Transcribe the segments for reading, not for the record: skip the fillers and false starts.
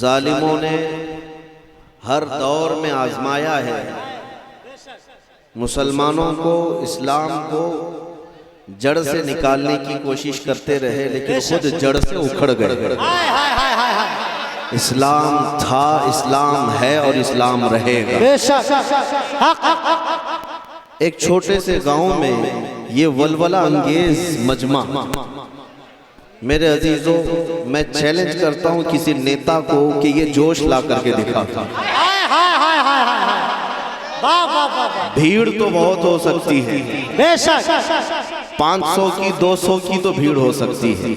ظالموں نے ہر دور میں آزمایا ہے مسلمانوں کو، اسلام کو جڑ سے نکالنے کی کوشش کرتے رہے، لیکن خود جڑ سے اکھڑ گئے۔ اسلام تھا، اسلام ہے اور اسلام رہے گا۔ ایک چھوٹے سے گاؤں میں یہ ولولہ انگیز مجمع، میرے عزیزوں میں چیلنج کرتا ہوں کسی نیتا کو کہ یہ جوش لا کر کے دکھاتا۔ بھیڑ تو بہت ہو سکتی ہے، 500 کی 200 کی تو بھیڑ ہو سکتی ہے،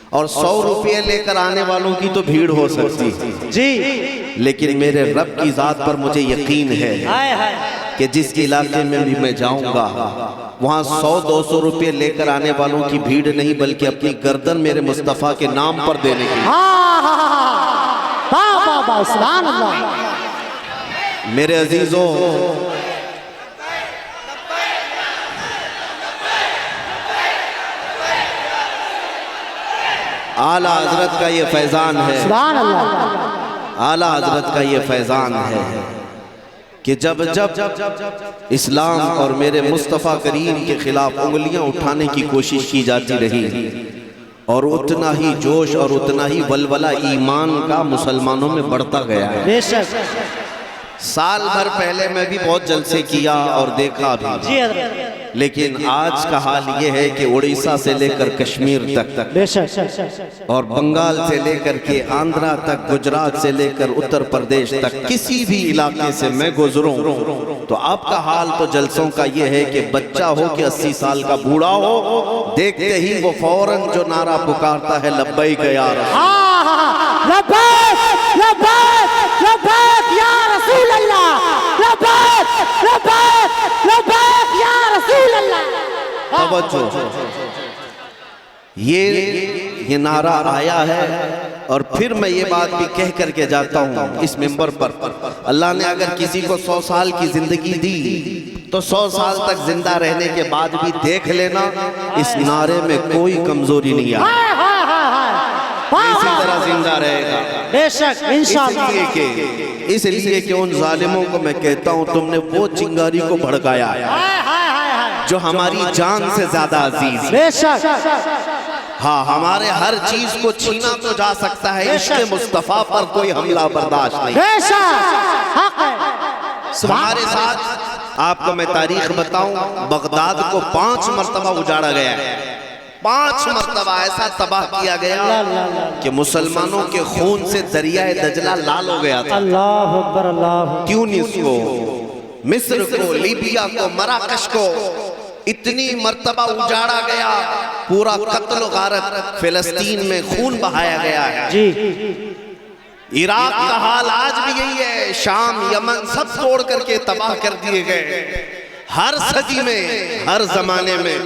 اور 100 روپے لے کر آنے والوں کی تو بھیڑ ہو سکتی ہے جی، لیکن میرے رب کی ذات پر مجھے یقین ہے کہ جس علاقے میں بھی میں جاؤں گا وہاں 100-200 روپے لے کر آنے والوں کی بھیڑ نہیں، بلکہ اپنی گردن میرے مصطفیٰ کے نام پر دینے کی۔ میرے عزیزوں، اعلیٰ حضرت کا یہ فیضان ہے، اعلیٰ حضرت کا یہ فیضان ہے کہ جب اسلام اور میرے مصطفیٰ کریم کے خلاف انگلیاں اٹھانے کی کوشش کی جاتی رہی، اور اتنا ہی جوش اور اتنا ہی ولولہ ایمان کا مسلمانوں میں بڑھتا گیا ہے۔ سال بھر پہلے میں بھی بہت جلسے کیا اور دیکھا بھی، لیکن آج کا حال یہ ہے کہ اڑیسہ سے لے کر کشمیر تک، اور بنگال سے لے کر کے آندھرا تک، گجرات سے لے کر اتر پردیش تک، کسی بھی علاقے سے میں گزروں تو آپ کا حال تو جلسوں کا یہ ہے کہ بچہ ہو کہ 80 سال کا بوڑھا ہو، دیکھتے ہی وہ فوراً جو نعرہ پکارتا ہے لبیک یا رسول، لبیک لبیک لبیک یا رسول اللہ، لبیک لبیک لبیک یا رسول اللہ۔ توجہ، یہ نعرہ آیا ہے، اور پھر میں یہ بات بھی کہہ کر کے جاتا ہوں اس منبر پر، اللہ نے اگر کسی کو 100 سال کی زندگی دی تو 100 سال تک زندہ رہنے کے بعد بھی دیکھ لینا اس نعرے میں کوئی کمزوری نہیں آئی، اسی طرح زندہ رہے گا بے شک انشاءاللہ۔ اس لیے کہ ان ظالموں کو میں کہتا ہوں تم نے وہ چنگاری کو بھڑکایا ہے جو ہماری جان سے زیادہ عزیز ہے۔ بے شک، ہاں، ہمارے ہر چیز کو چھینا تو جا سکتا ہے، عشق مصطفیٰ پر کوئی حملہ برداشت نہیں۔ بے شک حق ہے۔ ہمارے ساتھ آپ کو میں تاریخ بتاؤں، بغداد کو 5 مرتبہ اجاڑا گیا ہے، 5 مرتبہ ایسا تباہ کیا گیا کہ مسلمانوں کے خون سے دریائے دجلہ لال ہو گیا تھا۔ اللہ اکبر، اللہ۔ تیونس کو، مصر کو، لیبیا کو، مراکش کو اتنی مرتبہ اجاڑا گیا، پورا قتل و غارت فلسطین میں خون بہایا گیا ہے جی، عراق کا حال آج بھی یہی ہے، شام، یمن سب توڑ کر کے تباہ کر دیے گئے۔ ہر صدی میں، ہر زمانے میں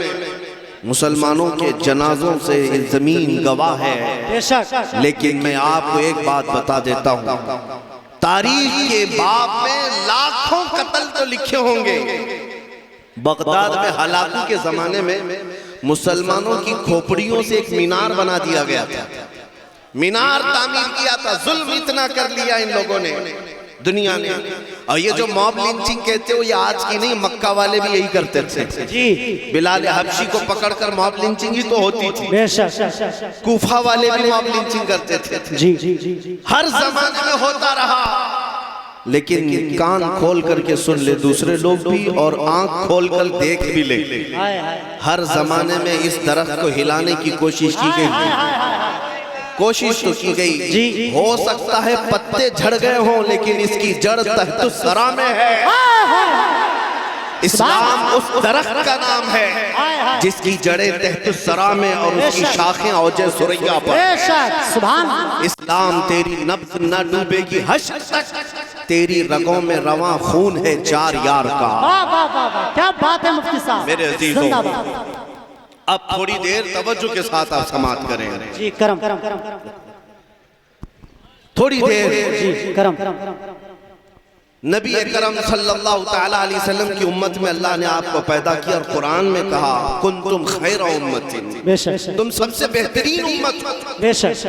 مسلمانوں کے جنازوں سے زمین گواہ ہے۔ بے شک، لیکن میں آپ کو ایک بات بتا دیتا ہوں، تاریخ کے باب میں لاکھوں قتل تو لکھے ہوں گے، بغداد میں ہلاکو کے زمانے میں مسلمانوں کی کھوپڑیوں سے ایک مینار بنا دیا گیا تھا، مینار تعمیر کیا تھا، ظلم اتنا کر لیا ان لوگوں نے دنیا نے۔ اور یہ جو موب لنچنگ کہتے ہو یہ آج کی نہیں، مکہ والے بھی یہی کرتے تھے جی، بلال حبشی کو پکڑ کر موب لنچنگ ہی تو ہوتی تھی، بے شک، کوفہ والے بھی موب لنچنگ کرتے تھے، جی جی جی، ہر زمانے میں ہوتا رہا۔ لیکن کان کھول کر کے سن لے دوسرے لوگ بھی، اور آنکھ کھول کر دیکھ بھی لے، ہر زمانے میں اس درخت کو ہلانے کی کوشش کی گئی، کوشش تو کی گئی، ہو سکتا ہے پتے جھڑ گئے ہوں لیکن اس کی جڑ تحت الثری میں ہے۔ اسلام اس درخت کا نام ہے جس کی جڑیں تحت الثری میں اور اس کی شاخیں اوج ثریا پر۔ بے شک، سبحان اللہ۔ اسلام تیری نبض نہ ڈوبے گی حشر تک، تیری رگوں میں رواں خون ہے 4 یار کا۔ واہ واہ واہ، کیا بات ہے مفتی صاحب، میرے عزیزوں، زندہ باد۔ اب تھوڑی دیر توجہ کے ساتھ آپ سماعت کریں، جی کرم، تھوڑی دیر جی کرم۔ نبی اکرم صلی اللہ تعالیٰ علیہ وسلم کی امت میں اللہ نے آپ کو پیدا کیا اور قرآن میں کہا کنتم خیر امت، بے شک تم سب سے بہترین امت ہو، بے شک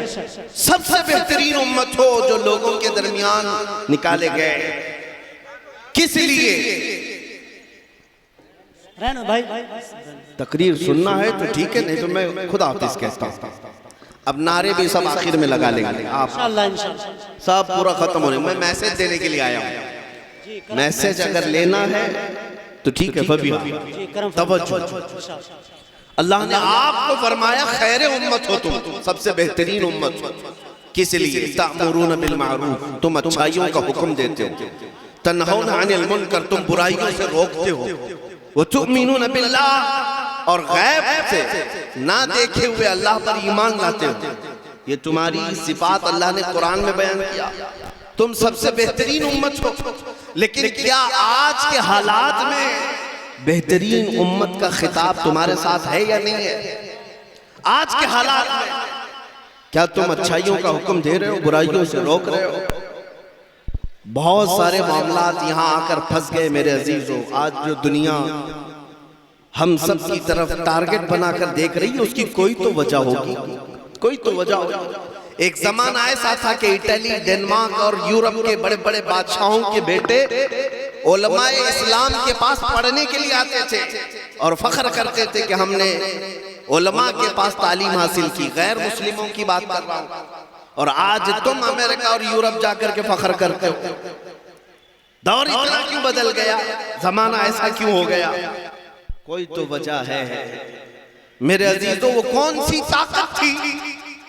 سب سے بہترین امت ہو جو لوگوں کے درمیان نکالے گئے۔ کس لیے؟ رہنا بھائی تقریر سننا ہے تو ٹھیک ہے، نہیں تو میں خدا حافظ کہتا ہوں۔ اب نعرے بھی سب آخر میں لگا لیں گے، آپ انشاءاللہ انشاءاللہ سب پورا ختم ہونے، میں میسیج دینے کے لیے آیا ہوں۔ میسیج اگر لینا ہے تو ٹھیک ہے، توجہ۔ اللہ نے آپ کو فرمایا خیر امت ہو، تم سب سے بہترین امت ہو۔ کس لیے؟ تأمرون بالمعروف، تم اچھائیوں کا حکم دیتے ہو، تنہون عن المنکر، تم برائیوں سے روکتے ہو، وتؤمنون باللہ، اور غیب سے نہ دیکھے ہوئے اللہ پر ایمان لاتے ہو۔ یہ تمہاری صفات اللہ نے قرآن میں بیان کیا، تم سب سے بہترین امت ہو۔ لیکن کیا آج کے حالات میں بہترین امت کا خطاب تمہارے ساتھ ہے یا نہیں ہے؟ آج کے حالات میں کیا تم اچھائیوں کا حکم دے رہے ہو، برائیوں سے روک رہے ہو؟ بہت سارے معاملات یہاں آ کر پھنس گئے میرے عزیزوں۔ آج جو دنیا ہم سب کی طرف ٹارگٹ بنا کر دیکھ رہی ہے، اس کی کوئی تو وجہ ہوگی، کوئی تو وجہ ہوگی۔ ایک زمانہ ایسا تھا کہ اٹلی، ڈنمارک اور یورپ کے بڑے بڑے بادشاہوں کے بیٹے علماء اسلام کے پاس پڑھنے کے لیے آتے تھے اور فخر کرتے تھے کہ ہم نے علماء کے پاس تعلیم حاصل کی۔ غیر مسلموں کی بات کر رہا ہوں۔ اور آج تم امریکہ اور یورپ جا کر کے فخر کرتے ہو۔ دور اتنا کیوں بدل گیا؟ زمانہ ایسا کیوں ہو گیا؟ کوئی تو وجہ ہے میرے عزیزوں۔ وہ کون سی طاقت تھی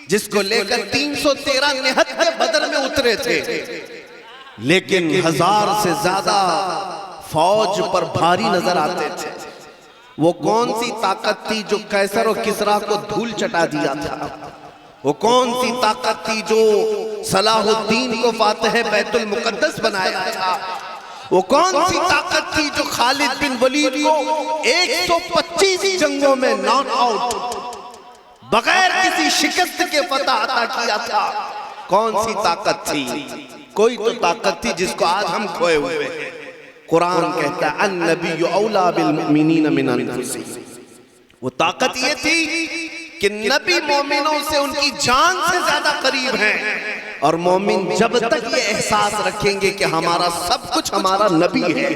جس کو لے کر 313 نہت کے بدر میں اترے تھے، لیکن 1000 سے زیادہ فوج پر بھاری نظر آتے تھے؟ وہ کون سی طاقت تھی جو قیصر و کسریٰ کو دھول چٹا دیا تھا؟ وہ کون سی طاقت تھی جو صلاح الدین کو فاتح بیت المقدس بنایا تھا؟ وہ کون سی طاقت تھی جو خالد بن ولید کو 125 جنگوں میں ناک آؤٹ بغیر کسی شکست کے فتح عطا کیا تھا؟ کون سی طاقت تھی؟ کوئی تو طاقت تھی جس کو آج ہم کھوئے ہوئے ہیں۔ قرآن کہتا ہے النبی اولیٰ بالمؤمنین من انفسہم۔ وہ طاقت یہ تھی کہ نبی مومنوں سے ان کی جان سے زیادہ قریب ہیں، اور مومن جب تک یہ احساس رکھیں گے کہ ہمارا سب کچھ ہمارا نبی ہے،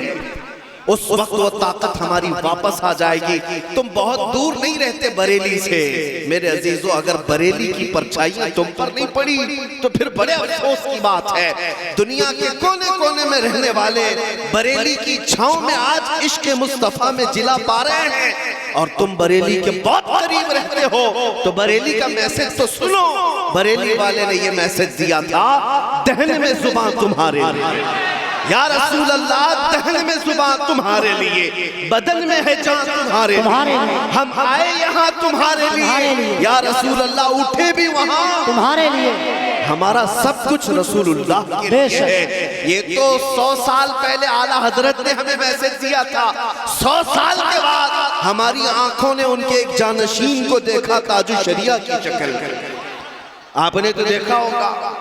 اس وقت وہ طاقت ہماری واپس آ جائے گی۔ تم بہت دور نہیں رہتے بریلی سے میرے عزیزوں۔ اگر بریلی کی پرچھائیاں تم پر نہیں پڑی تو پھر بڑے افسوس کی بات ہے۔ دنیا کے کونے کونے میں رہنے والے بریلی کی چھاؤں میں آج عشق مصطفیٰ میں جلا پا رہے ہیں، اور تم بریلی کے بہت قریب رہتے ہو تو بریلی کا میسج تو سنو۔ بریلی والے نے یہ میسج دیا تھا دہن میں زبان تمہارے لیے، یا رسول اللہ دہن میں زبان تمہارے لیے، بدن میں ہے جان تمہارے لیے، ہم آئے یہاں تمہارے لیے، یا رسول اللہ اٹھے بھی وہاں تمہارے لیے، ہمارا سب کچھ رسول اللہ کے لیے ہے۔ یہ تو 100 سال پہلے اعلیٰ حضرت نے ہمیں میسج دیا تھا۔ 100 سال کے بعد ہماری آنکھوں نے ان کے ایک جانشین کو دیکھا تاج الشریعہ کی شکل میں۔ آپ نے تو دیکھا ہوگا،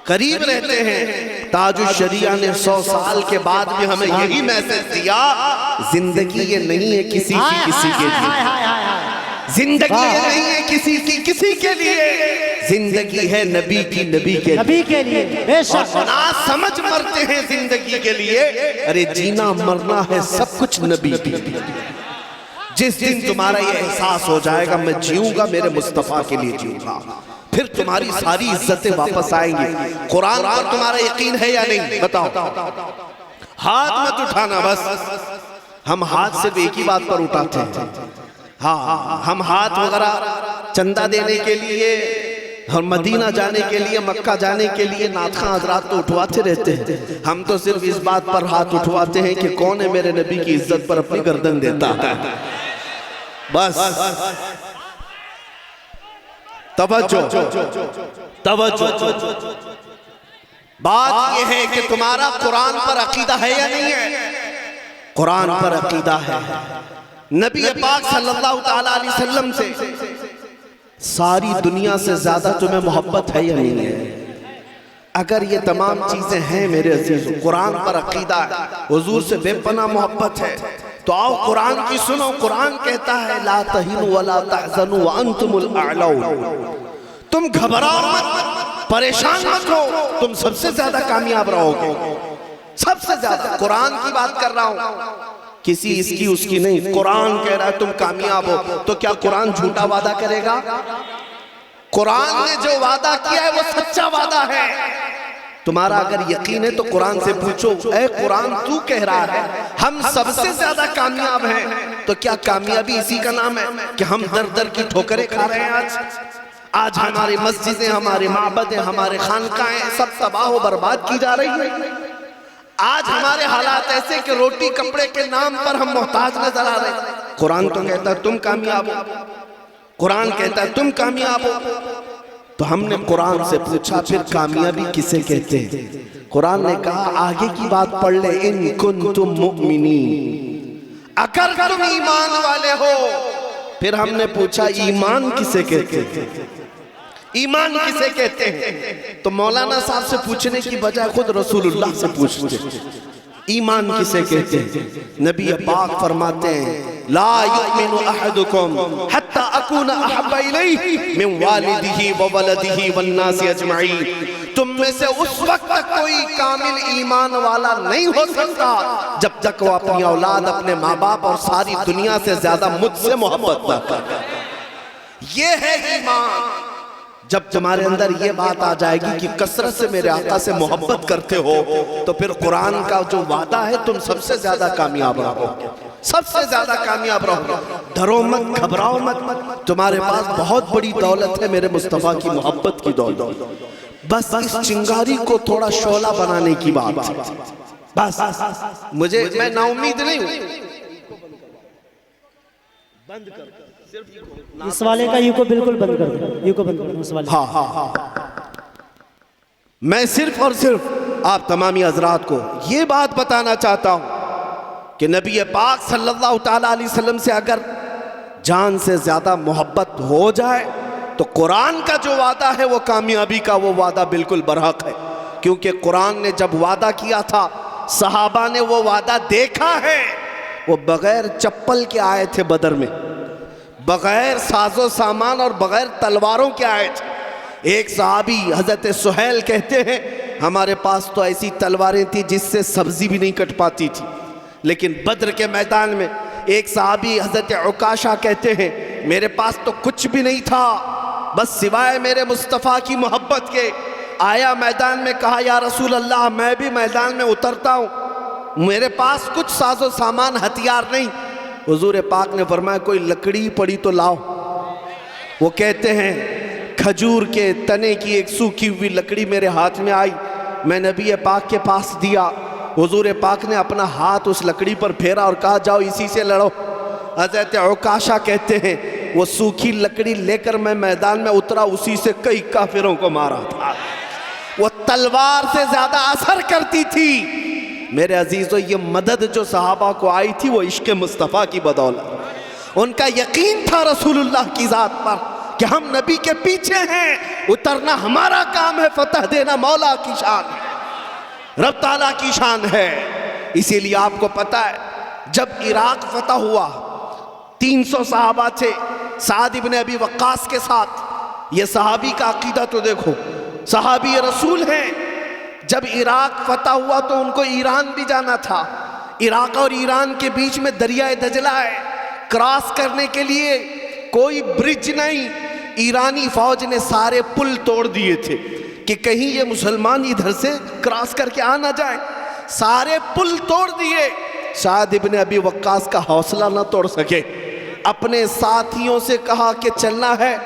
قریب رہتے ہیں۔ تاج الشریعہ نے 100 سال کے بعد بھی ہمیں یہی میسج دیا، زندگی یہ نہیں ہے کسی کی کسی کے لیے، زندگی یہ نہیں ہے کسی کی کسی کے لیے، زندگی ہے نبی کی نبی کے لیے۔ بے شک اور نہ سمجھ مرتے ہیں زندگی کے لیے، ارے جینا مرنا ہے سب کچھ نبی کے لیے۔ جس دن تمہارا یہ احساس ہو جائے گا میں جیوں گا میرے مصطفیٰ کے لیے جیوں گا، پھر تمہاری ساری عزتیں واپس آئیں گی۔ قرآن پر تمہارا یقین ہے یا نہیں؟ بتاؤ۔ ہاتھ مت اٹھانا بس۔ ہم ہاتھ صرف ایک ہی بات پر اٹھاتے ہیں، ہاں ہم ہاتھ وغیرہ چندہ دینے کے لیے اور مدینہ جانے کے لیے، مکہ جانے کے لیے ناطخواں حضرات تو اٹھواتے رہتے ہیں۔ ہم تو صرف اس بات پر ہاتھ اٹھواتے ہیں کہ کون ہے میرے نبی کی عزت پر اپنی گردن دیتا ہے، بس۔ توجہ بات یہ ہے کہ تمہارا قرآن پر عقیدہ ہے یا نہیں ہے؟ قرآن پر عقیدہ ہے، نبی پاک صلی اللہ تعالیٰ علیہ وسلم سے ساری دنیا سے زیادہ تمہیں محبت ہے یا نہیں ہے؟ اگر یہ تمام چیزیں ہیں میرے عزیزو، قرآن پر عقیدہ ہے، حضور سے بے پناہ محبت ہے، تو آؤ قرآن کی سنو۔ قرآن کہتا ہے لا تہنوا ولا تحزنوا وانتم الاعلون، تم گھبراؤ مت، پریشان مت ہو، تم سب سے زیادہ کامیاب رہو گے، سب سے زیادہ۔ قرآن کی بات کر رہا ہوں، کسی اس کی نہیں۔ قرآن کہہ رہا ہے تم کامیاب ہو، تو کیا قرآن جھوٹا وعدہ کرے گا؟ قرآن نے جو وعدہ کیا ہے وہ سچا وعدہ ہے۔ تمہارا اگر یقین ہے تو قرآن سے پوچھو، اے قرآن تو کہہ رہا ہے ہم سب سے زیادہ کامیاب ہیں، تو کیا کامیابی اسی کا نام ہے کہ ہم در در کی ٹھوکریں کھا رہے ہیں؟ آج ہماری مسجدیں، ہمارے معبدیں، ہمارے خانقاہیں سب تباہ و برباد کی جا رہی ہیں۔ آج ہمارے حالات ایسے کہ روٹی کپڑے کے نام پر ہم محتاج نظر آ رہے ہیں۔ قرآن تو کہتا ہے تم کامیاب ہو، قرآن کہتا ہے تم کامیاب ہو۔ تو ہم نے قرآن سے پوچھا پھر کامیابی کسے کہتے ہیں؟ قرآن نے کہا آگے کی بات پڑھ لے، ان کنتم مؤمنین، اگر تم ایمان والے ہو۔ پھر ہم نے پوچھا ایمان کسے کہتے ہیں؟ ایمان کسے کہتے ہیں؟ تو مولانا صاحب سے پوچھنے کی بجائے خود رسول اللہ سے پوچھتے ایمان کسے کہتے ہیں؟ نبی پاک فرماتے ہیں لا یؤمن احدکم حتی اکون احب الیہ من والدہ وولدہ والناس اجمعین، تم میں سے اس وقت تک کوئی کامل ایمان والا نہیں ہو سکتا جب تک وہ اپنی اولاد، اپنے ماں باپ اور ساری دنیا سے زیادہ مجھ سے محبت نہ کرے۔ یہ ہے ایمان۔ جب تمہارے اندر یہ بات آ جائے گی کہ کثرت سے میرے آقا سے محبت کرتے ہو، تو پھر قرآن کا جو وعدہ ہے تم سب سے زیادہ کامیاب رہو، سب سے زیادہ کامیاب رہو۔ ڈرو مت، گھبراؤ مت، تمہارے پاس بہت بڑی دولت ہے میرے مصطفیٰ کی محبت کی دولت، بس اس چنگاری کو تھوڑا شعلہ بنانے کی بات ہے۔ بس میں نا امید نہیں ہوں۔ بند کر اس والے کا یو کو بالکل بند کر دو، یو کو بند کر دو اس والے۔ ہاں میں صرف اور صرف آپ تمامی حضرات کو یہ بات بتانا چاہتا ہوں کہ نبی پاک صلی اللہ تعالیٰ علیہ وسلم سے اگر جان سے زیادہ محبت ہو جائے تو قرآن کا جو وعدہ ہے وہ کامیابی کا وہ وعدہ بالکل برحق ہے، کیونکہ قرآن نے جب وعدہ کیا تھا صحابہ نے وہ وعدہ دیکھا ہے۔ وہ بغیر چپل کے آئے تھے بدر میں، بغیر ساز و سامان اور بغیر تلواروں کے آئے تھے۔ ایک صحابی حضرت سہیل کہتے ہیں ہمارے پاس تو ایسی تلواریں تھی جس سے سبزی بھی نہیں کٹ پاتی تھی، لیکن بدر کے میدان میں ایک صحابی حضرت عکاشہ کہتے ہیں میرے پاس تو کچھ بھی نہیں تھا بس سوائے میرے مصطفیٰ کی محبت کے۔ آیا میدان میں، کہا یا رسول اللہ میں بھی میدان میں اترتا ہوں، میرے پاس کچھ ساز و سامان ہتھیار نہیں۔ حضور پاک نے فرمایا کوئی لکڑی پڑی تو لاؤ۔ وہ کہتے ہیں کھجور کے تنے کی ایک سوکھی ہوئی لکڑی میرے ہاتھ میں آئی، میں نبی پاک کے پاس دیا، حضور پاک نے اپنا ہاتھ اس لکڑی پر پھیرا اور کہا جاؤ اسی سے لڑو۔ حضرت عکاشہ کہتے ہیں وہ سوکھی لکڑی لے کر میں میدان میں اترا، اسی سے کئی کافروں کو مارا تھا۔ وہ تلوار سے زیادہ اثر کرتی تھی۔ میرے عزیزو یہ مدد جو صحابہ کو آئی تھی وہ عشق مصطفیٰ کی بدولت، ان کا یقین تھا رسول اللہ کی ذات پر کہ ہم نبی کے پیچھے ہیں، اترنا ہمارا کام ہے، فتح دینا مولا کی شان ہے، رب تعالیٰ کی شان ہے۔ اسی لیے آپ کو پتا ہے جب عراق فتح ہوا 300 صحابہ تھے سعد ابن ابی وقاص کے ساتھ۔ یہ صحابی کا عقیدہ تو دیکھو، صحابی رسول ہیں۔ جب عراق فتح ہوا تو ان کو ایران بھی جانا تھا، عراق اور ایران کے بیچ میں دریائے دجلہ ہے، کراس کرنے کے لیے کوئی برج نہیں، ایرانی فوج نے سارے پل توڑ دیے تھے کہ کہیں یہ مسلمان ادھر سے کراس کر کے آ نہ جائیں، سارے پل توڑ دیے۔ سعد ابن ابی وقاص کا حوصلہ نہ توڑ سکے، اپنے ساتھیوں سے کہا کہ چلنا ہے،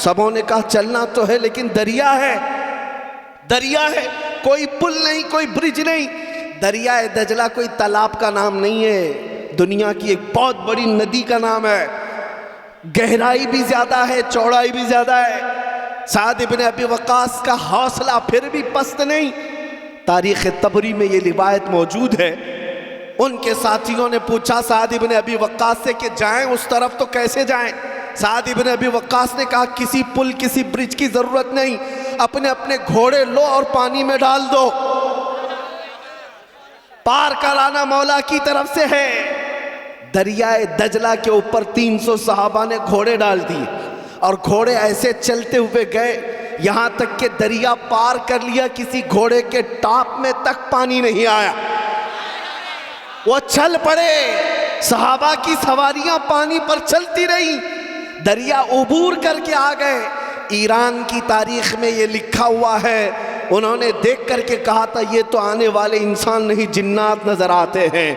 سبوں نے کہا چلنا تو ہے لیکن دریا ہے، دریا ہے، کوئی پل نہیں، کوئی برج نہیں۔ دریائے دجلہ کوئی تالاب کا نام نہیں ہے، دنیا کی ایک بہت بڑی ندی کا نام ہے، گہرائی بھی زیادہ ہے، چوڑائی بھی زیادہ ہے۔ سعد ابن ابی وقاص کا حوصلہ پھر بھی پست نہیں۔ تاریخ طبری میں یہ روایت موجود ہے، ان کے ساتھیوں نے پوچھا سعد ابن ابی وقاص سے کہ جائیں اس طرف تو کیسے جائیں؟ سعد ابن ابی وقاص نے کہا کسی پل کسی برج کی ضرورت نہیں، اپنے اپنے گھوڑے لو اور پانی میں ڈال دو، پار کرانا مولا کی طرف سے ہے۔ دریائے دجلہ کے اوپر 300 صحابہ نے گھوڑے ڈال دیے اور گھوڑے ایسے چلتے ہوئے گئے یہاں تک کہ دریا پار کر لیا، کسی گھوڑے کے ٹاپ میں تک پانی نہیں آیا، وہ چل پڑے، صحابہ کی سواریاں پانی پر چلتی رہی، دریا عبور کر کے آ گئے۔ ایران کی تاریخ میں یہ لکھا ہوا ہے، انہوں نے دیکھ کر کے کہا تھا یہ تو آنے والے انسان نہیں جنات نظر آتے ہیں،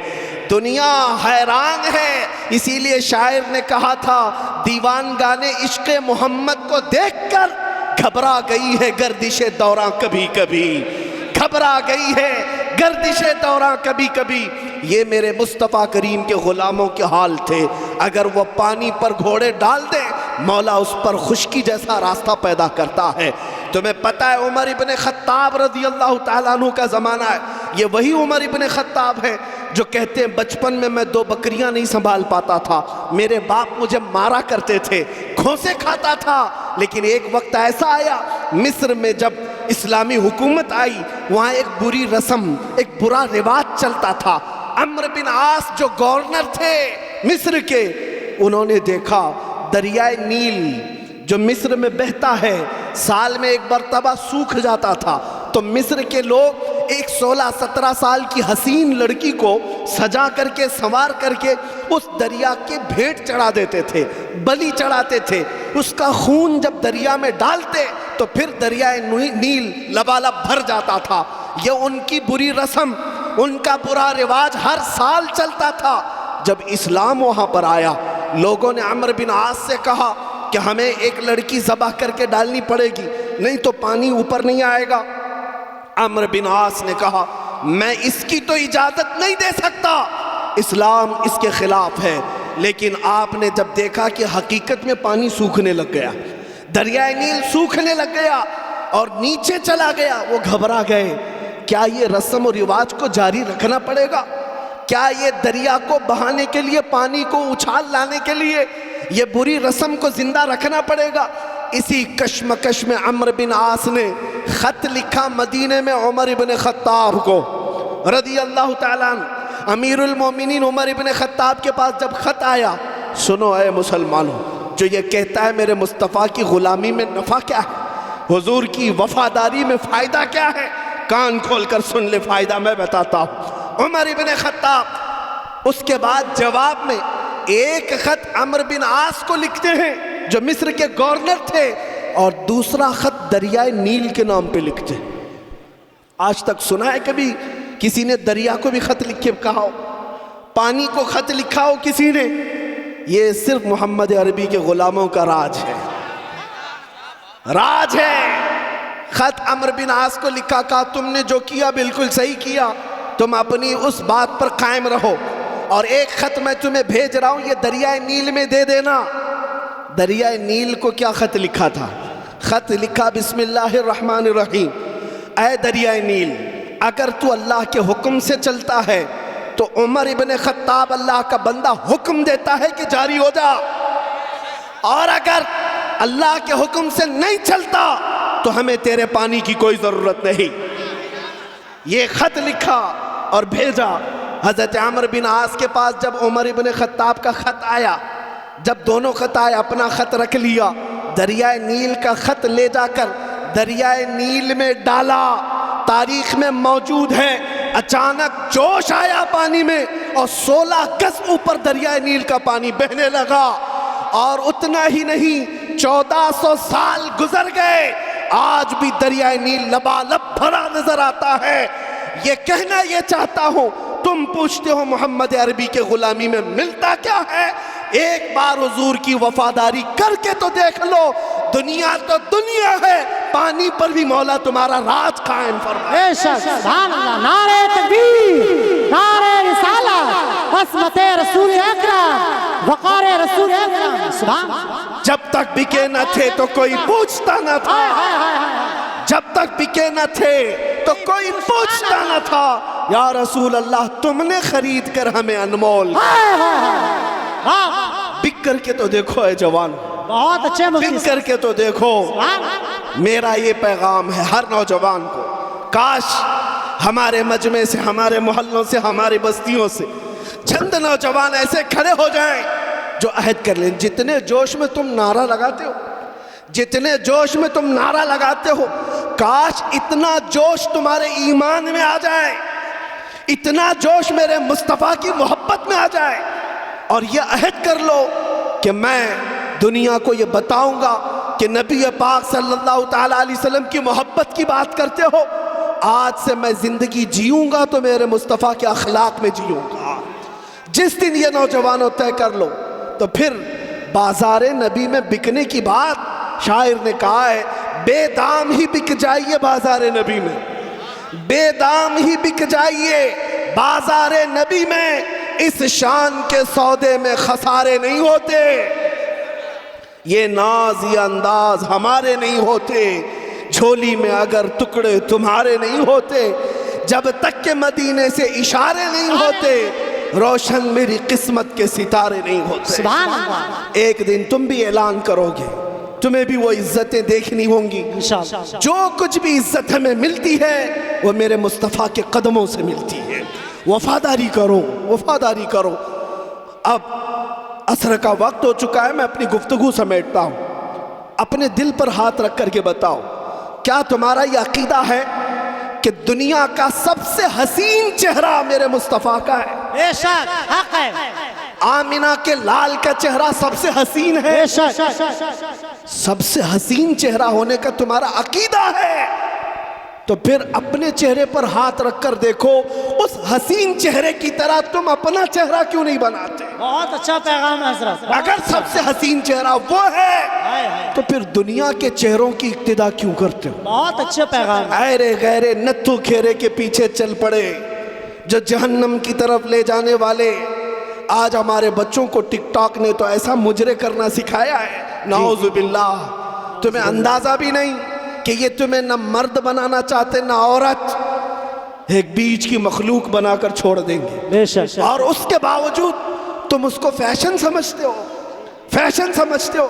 دنیا حیران ہے۔ اسی لیے شاعر نے کہا تھا دیوان گانے عشق محمد کو دیکھ کر گھبرا گئی ہے گردش دوراں کبھی کبھی، گھبرا گئی ہے گردش دوراں کبھی کبھی۔ یہ میرے مصطفیٰ کریم کے غلاموں کے حال تھے، اگر وہ پانی پر گھوڑے ڈال دیں مولا اس پر خشکی جیسا راستہ پیدا کرتا ہے۔ تمہیں پتہ ہے عمر ابن خطاب رضی اللہ تعالیٰ عنہ کا زمانہ ہے، یہ وہی عمر ابن خطاب ہے جو کہتے ہیں بچپن میں 2 بکریاں نہیں سنبھال پاتا تھا، میرے باپ مجھے مارا کرتے تھے، گھونسے کھاتا تھا، لیکن ایک وقت ایسا آیا مصر میں جب اسلامی حکومت آئی وہاں ایک بری رسم، ایک برا رواج چلتا تھا۔ عمرو بن عاص جو گورنر تھے مصر کے، انہوں نے دیکھا دریائے نیل جو مصر میں بہتا ہے سال میں ایک مرتبہ سوکھ جاتا تھا، تو مصر کے لوگ ایک 16-17 سال کی حسین لڑکی کو سجا کر کے سنوار کر کے اس دریا کے بھیٹ چڑھا دیتے تھے، بلی چڑھاتے تھے، اس کا خون جب دریا میں ڈالتے تو پھر دریائے نیل لبالب بھر جاتا تھا۔ یہ ان کی بری رسم، ان کا برا رواج ہر سال چلتا تھا۔ جب اسلام وہاں پر آیا لوگوں نے عمرو بن عاص سے کہا کہ ہمیں ایک لڑکی ذبح کر کے ڈالنی پڑے گی، نہیں تو پانی اوپر نہیں آئے گا۔ عمرو بن عاص نے کہا میں اس کی تو اجازت نہیں دے سکتا، اسلام اس کے خلاف ہے۔ لیکن آپ نے جب دیکھا کہ حقیقت میں پانی سوکھنے لگ گیا، دریائے نیل سوکھنے لگ گیا اور نیچے چلا گیا، وہ گھبرا گئے، کیا یہ رسم و رواج کو جاری رکھنا پڑے گا؟ کیا یہ دریا کو بہانے کے لیے، پانی کو اچھال لانے کے لیے یہ بری رسم کو زندہ رکھنا پڑے گا؟ اسی کشمکش میں عمرو بن عاص نے خط لکھا مدینے میں عمر ابن خطاب کو رضی اللہ تعالیٰ عنہ۔ امیر المومنین عمر ابن خطاب کے پاس جب خط آیا، سنو اے مسلمانوں، جو یہ کہتا ہے میرے مصطفیٰ کی غلامی میں نفع کیا ہے، حضور کی وفاداری میں فائدہ کیا ہے، کان کھول کر سن لے، فائدہ میں بتاتا ہوں۔ عمر ابن خطاب اس کے بعد جواب میں ایک خط عمرو بن عاص کو لکھتے ہیں جو مصر کے گورنر تھے، اور دوسرا خط دریائے نیل کے نام پہ لکھتے ہیں۔ آج تک سنا ہے کبھی کسی نے دریا کو بھی خط لکھے کہا ہو، پانی کو خط لکھا ہو کسی نے؟ یہ صرف محمد عربی کے غلاموں کا راج ہے، راج ہے۔ خط عمرو بن عاص کو لکھا، کہا تم نے جو کیا بالکل صحیح کیا، تم اپنی اس بات پر قائم رہو، اور ایک خط میں تمہیں بھیج رہا ہوں، یہ دریائے نیل میں دے دینا۔ دریائے نیل کو کیا خط لکھا تھا؟ خط لکھا بسم اللہ الرحمن الرحیم، اے دریائے نیل، اگر تو اللہ کے حکم سے چلتا ہے تو عمر ابن خطاب اللہ کا بندہ حکم دیتا ہے کہ جاری ہو جا، اور اگر اللہ کے حکم سے نہیں چلتا تو ہمیں تیرے پانی کی کوئی ضرورت نہیں۔ یہ خط لکھا اور بھیجا۔ حضرت عمرو بن عاص کے پاس جب عمر ابن خطاب کا خط آیا، جب دونوں خط آئے اپنا خط رکھ لیا، دریائے نیل کا خط لے جا کر دریائے نیل میں ڈالا۔ تاریخ میں موجود ہے اچانک جوش آیا پانی میں اور 16 گز اوپر دریائے نیل کا پانی بہنے لگا، اور اتنا ہی نہیں 1400 سال گزر گئے، آج بھی دریائے نیل لبالب بھرا نظر آتا ہے۔ یہ کہنا یہ چاہتا ہوں، تم پوچھتے ہو محمد عربی کے غلامی میں ملتا کیا ہے؟ ایک بار حضور کی وفاداری کر کے تو دیکھ لو، دنیا تو دنیا ہے، پانی پر بھی مولا تمہارا راج قائم فرمائے۔ بے شک، سبحان اللہ، نعرہ تکبیر، نعرہ رسالت، عصمت رسول اکرم، وقار رسول اکرم، سبحان اللہ۔ جب تک بکے نہ تھے تو کوئی پوچھتا نہ تھا، جب تک بکے نہ تھے تو کوئی پوچھتا نہ تھا، یا رسول اللہ تم نے خرید کر ہمیں انمول، بک کر کے تو دیکھو اے جوان، بہت اچھے مفتی فکر کر کے تو دیکھو. میرا یہ پیغام ہے ہر نوجوان کو، کاش ہمارے مجمع سے، ہمارے محلوں سے، ہماری بستیوں سے چند نوجوان ایسے کھڑے ہو جائیں جو عہد کر لیں. جتنے جوش میں تم نعرہ لگاتے ہو، جتنے جوش میں تم نعرہ لگاتے ہو، کاش اتنا جوش تمہارے ایمان میں آ جائے، اتنا جوش میرے مصطفیٰ کی محبت میں آ جائے، اور یہ عہد کر لو کہ میں دنیا کو یہ بتاؤں گا کہ نبی پاک صلی اللہ تعالیٰ علیہ وسلم کی محبت کی بات کرتے ہو. آج سے میں زندگی جیوں گا تو میرے مصطفیٰ کے اخلاق میں جیوں گا. جس دن یہ نوجوانوں طے کر لو تو پھر بازار نبی میں بکنے کی بات، شاعر نے کہا ہے بے دام ہی بک جائیے بازار نبی میں، بے دام ہی بک جائیے بازار نبی میں، اس شان کے سودے میں خسارے نہیں ہوتے. یہ ناز یہ انداز ہمارے نہیں ہوتے، جھولی میں اگر ٹکڑے تمہارے نہیں ہوتے، جب تک کہ مدینے سے اشارے نہیں ہوتے، روشن میری قسمت کے ستارے نہیں ہوتے. سبحان اللہ. ایک دن تم بھی اعلان کرو گے، تمہیں بھی وہ عزتیں دیکھنی ہوں گی. انشاءاللہ. جو کچھ بھی عزت ہمیں ملتی ہے وہ میرے مصطفیٰ کے قدموں سے ملتی ہے. وفاداری کرو، وفاداری کرو. اب عصر کا وقت ہو چکا ہے، میں اپنی گفتگو سمیٹتا ہوں. اپنے دل پر ہاتھ رکھ کر کے بتاؤ، کیا تمہارا یہ عقیدہ ہے کہ دنیا کا سب سے حسین چہرہ میرے مصطفیٰ کا ہے؟ بے شک حق ہے. آمینہ کے لال کا چہرہ سب سے حسین ہے. بے شک. سب سے حسین چہرہ ہونے کا تمہارا عقیدہ ہے تو پھر اپنے چہرے پر ہاتھ رکھ کر دیکھو، اس حسین چہرے کی طرح تم اپنا چہرہ کیوں نہیں بناتے؟ بہت اچھا پیغام ہے حضرت. اگر سب سے حسین چہرہ وہ ہے تو پھر دنیا کے چہروں کی اقتدا کیوں کرتے ہو؟ بہت اچھے پیغام ہے. ایرے غیرے نتھو کھیرے کے پیچھے چل پڑے جو جہنم کی طرف لے جانے والے. آج ہمارے بچوں کو ٹک ٹاک نے تو ایسا مجرے کرنا سکھایا ہے، نعوذ باللہ. تمہیں اندازہ بھی نہیں کہ یہ تمہیں نہ مرد بنانا چاہتے نہ عورت، ایک بیچ کی مخلوق بنا کر چھوڑ دیں گے. بے شک. اور اس کے باوجود تم اس کو فیشن سمجھتے ہو، فیشن سمجھتے ہو.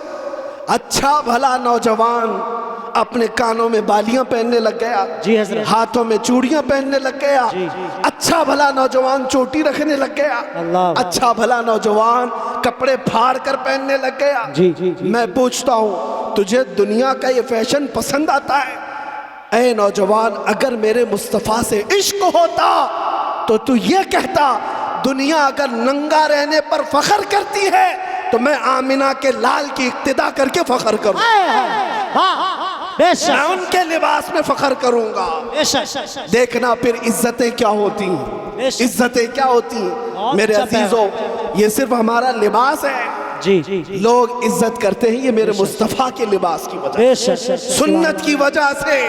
اچھا بھلا نوجوان اپنے کانوں میں بالیاں پہننے لگ گیا، جی حضرت. ہاتھوں میں چوڑیاں پہننے لگ گیا. اچھا بھلا نوجوان چوٹی رکھنے لگ گیا. اللہ. اچھا بھلا نوجوان کپڑے پھاڑ کر پہننے لگ گیا. جی جی. میں پوچھتا ہوں، تجھے دنیا کا یہ فیشن پسند آتا ہے؟ اے نوجوان، اگر میرے مصطفیٰ سے عشق ہوتا تو تو یہ کہتا دنیا اگر ننگا رہنے پر فخر کرتی ہے تو میں آمینہ کے لال کی اقتدا کر کے فخر کروں، بے شک. میں ان کے لباس میں فخر کروں گا. بے شک. دیکھنا پھر عزتیں کیا ہوتی ہیں، عزتیں کیا ہوتی ہیں. میرے عزیزوں، یہ صرف ہمارا لباس ہے. جی. لوگ عزت کرتے ہیں یہ میرے مصطفیٰ کے لباس کی وجہ بے سے، شک. سنت کی وجہ سے.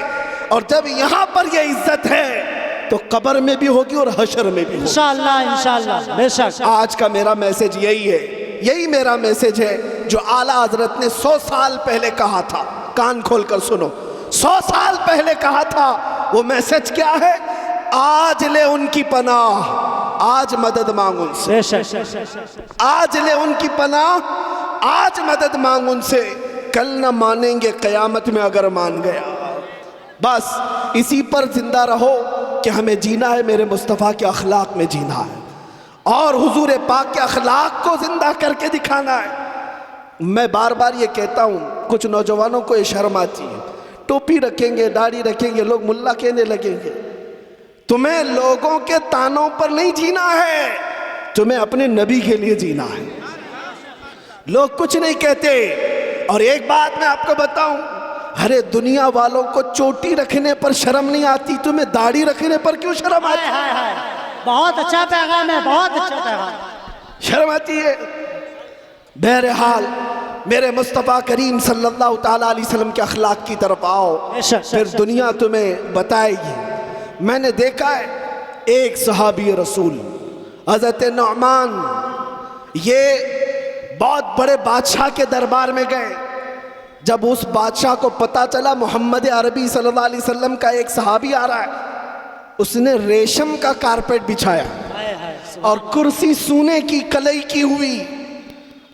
اور جب یہاں پر یہ عزت ہے تو قبر میں بھی ہوگی اور حشر میں بھی ہوگی. انشاءاللہ. انشاءاللہ. بے شک. آج کا میرا میسج یہی ہے، یہی میرا میسج ہے جو اعلیٰ حضرت نے 100 سال پہلے کہا تھا. کان کھول کر سنو، 100 سال پہلے کہا تھا. وہ میسج کیا ہے؟ آج لے ان کی پناہ، آج مدد مانگ ان سے. بے شک. آج لے ان کی پناہ، آج مدد مانگ ان سے. کل نہ مانیں گے قیامت میں اگر مان گیا. بس اسی پر زندہ رہو کہ ہمیں جینا ہے میرے مصطفیٰ کے اخلاق میں جینا ہے، اور حضور پاک کے اخلاق کو زندہ کر کے دکھانا ہے. میں بار بار یہ کہتا ہوں، کچھ نوجوانوں کو یہ شرم آتی ہے، ٹوپی رکھیں گے، داڑھی رکھیں گے، لوگ ملا کہنے لگیں گے. تمہیں لوگوں کے تانوں پر نہیں جینا ہے، تمہیں اپنے نبی کے لیے جینا ہے. لوگ کچھ نہیں کہتے. اور ایک بات میں آپ کو بتاؤں، ارے دنیا والوں کو چوٹی رکھنے پر شرم نہیں آتی، تمہیں داڑھی رکھنے پر کیوں شرم آتی؟ بہت اچھا پیغام ہے. بہت اچھا پیغام. شرم آتی ہے. بہرحال میرے مصطفیٰ کریم صلی اللہ تعالیٰ علیہ وسلم کے اخلاق کی طرف آؤ، پھر دنیا تمہیں بتائے گی. میں نے دیکھا ہے ایک صحابی رسول حضرت نعمان، یہ بہت بڑے بادشاہ کے دربار میں گئے. جب اس بادشاہ کو پتا چلا محمد عربی صلی اللہ علیہ وسلم کا ایک صحابی آ رہا ہے، اس نے ریشم کا کارپیٹ بچھایا اور کرسی سونے کی کلئی کی ہوئی.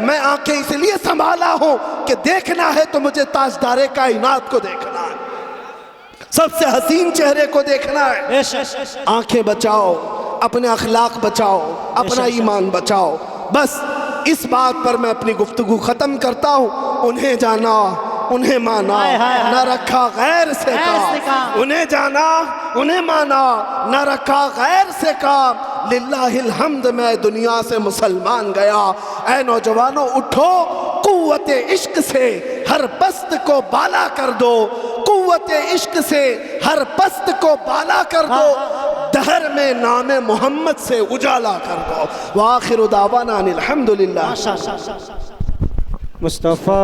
میں آنکھیں اس لیے سنبھالا ہوں کہ دیکھنا ہے تو مجھے تاجدار کائنات کو دیکھنا ہے، سب سے حسین چہرے کو دیکھنا ہے۔ آنکھیں بچاؤ، اپنے اخلاق بچاؤ، اپنا ایمان بچاؤ۔ بس اس بات پر میں اپنی گفتگو ختم کرتا ہوں۔ انہیں جانا، انہیں مانا، نہ رکھا غیر سے کام۔ انہیں جانا، انہیں مانا، نہ رکھا غیر سے کام۔ للہ الحمد میں دنیا سے مسلمان گیا۔ اے نوجوانوں اٹھو، قوت عشق سے ہر پست کو بالا کر دو، قوت عشق سے ہر پست کو بالا کر دو، دہر میں نام محمد سے اجالا کر دو۔ وآخر دعوانا ان الحمدللہ۔ مصطفیٰ